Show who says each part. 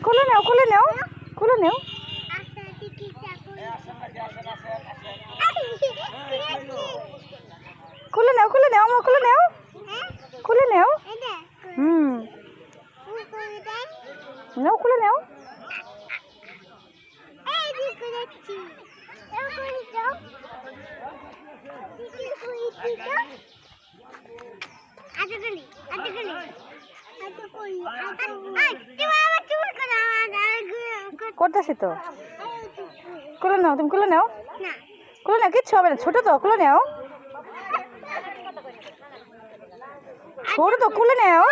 Speaker 1: খুলে নাও, খুলে নাও, খুলে নাও। খুলে নাও, খুলে নাও, আমার খুলে নাও, খুলে নাও। নাও, খুলে নাও। করতেছি তো। খুলে নাও, তুমি খুলে নাও, খুলে নাও, কিচ্ছু হবে না, ছোট তো, খুলে নাও, ছোট তো, খুলে নাও।